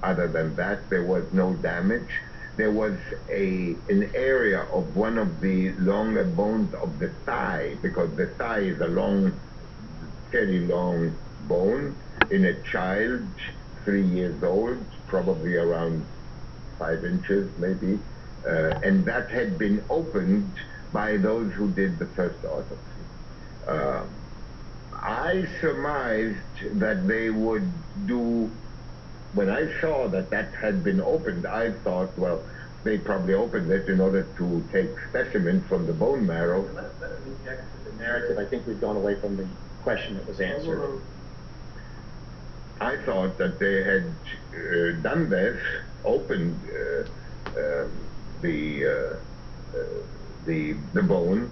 Other than that, there was no damage. There was an area of one of the longer bones of the thigh, because the thigh is a long, fairly long bone in a child, 3 years old, probably around 5 inches maybe, and that had been opened by those who did the first autopsy. I surmised that they would do, when I saw that that had been opened, I thought, well, they probably opened it in order to take specimens from the bone marrow. Let me object to the narrative. I think we've gone away from the question that was answered. I thought that they had done this, opened the bone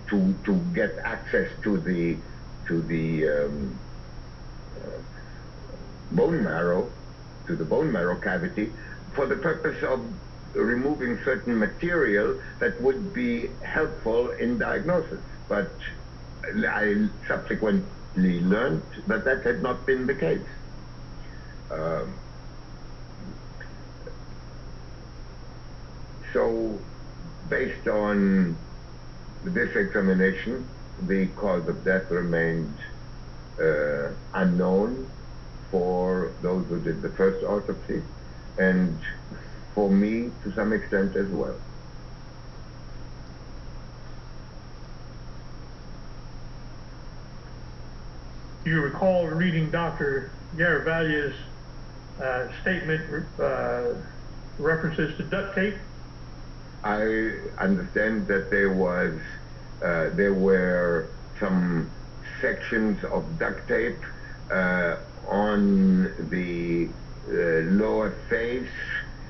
to get access to the bone marrow, to the bone marrow cavity, for the purpose of removing certain material that would be helpful in diagnosis. But I subsequently learned that that had not been the case. So, based on this examination, the cause of death remained unknown for those who did the first autopsy, and for me to some extent as well. Do you recall reading Dr. Garavalia's statement references to duct tape? I understand that there were some sections of duct tape on the lower face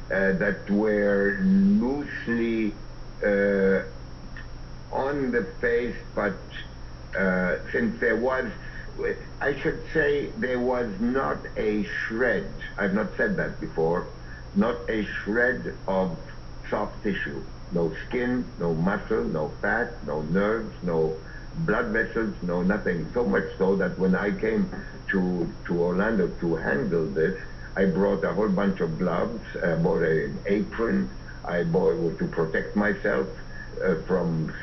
that were loosely on the face, but since there was, I should say, there was not a shred, I've not said that before, not a shred of soft tissue. No skin, no muscle, no fat, no nerves, no blood vessels, no nothing. So much so that when I came to Orlando to handle this, I brought a whole bunch of gloves, I bought an apron, I bought to protect myself from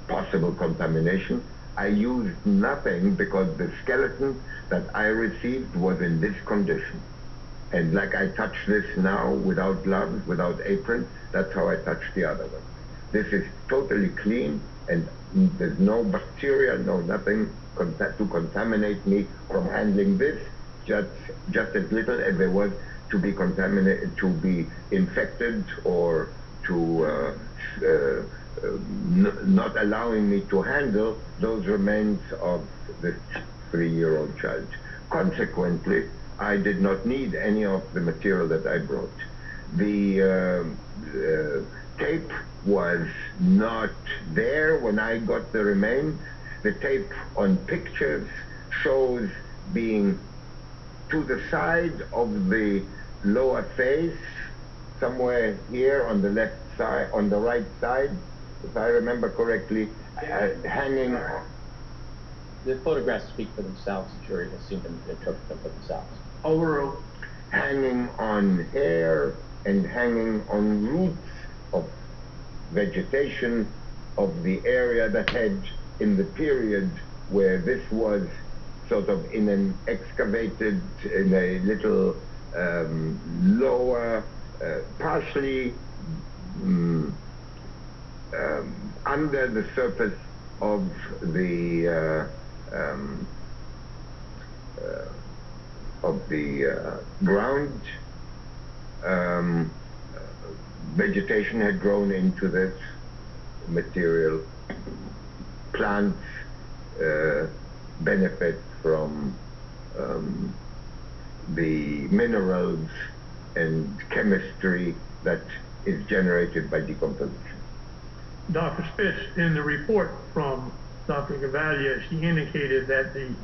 possible contamination. I used nothing because the skeleton that I received was in this condition. And like I touch this now without gloves, without apron, that's how I touch the other one. This is totally clean, and there's no bacteria, no nothing to contaminate me from handling this, just as little as there was to be contaminated, to be infected, or to not allowing me to handle those remains of this 3-year-old child. Consequently, I did not need any of the material that I brought. The tape was not there when I got the remains. The tape on pictures shows being to the side of the lower face, somewhere here on the left side, on the right side, if I remember correctly, hanging. The photographs speak for themselves. The jury has seen them, interpret them for themselves. Overall, Hanging on hair and hanging on roots of vegetation of the area that had, in the period where this was sort of in an excavated, in a little lower, partially under the surface of the ground. Vegetation had grown into this material. Plants benefit from the minerals and chemistry that is generated by decomposition. Dr. Spitz, in the report from Dr. Gavalia, she indicated that the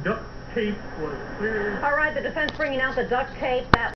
duct tape was clear. All right, the defense bringing out the duct tape. That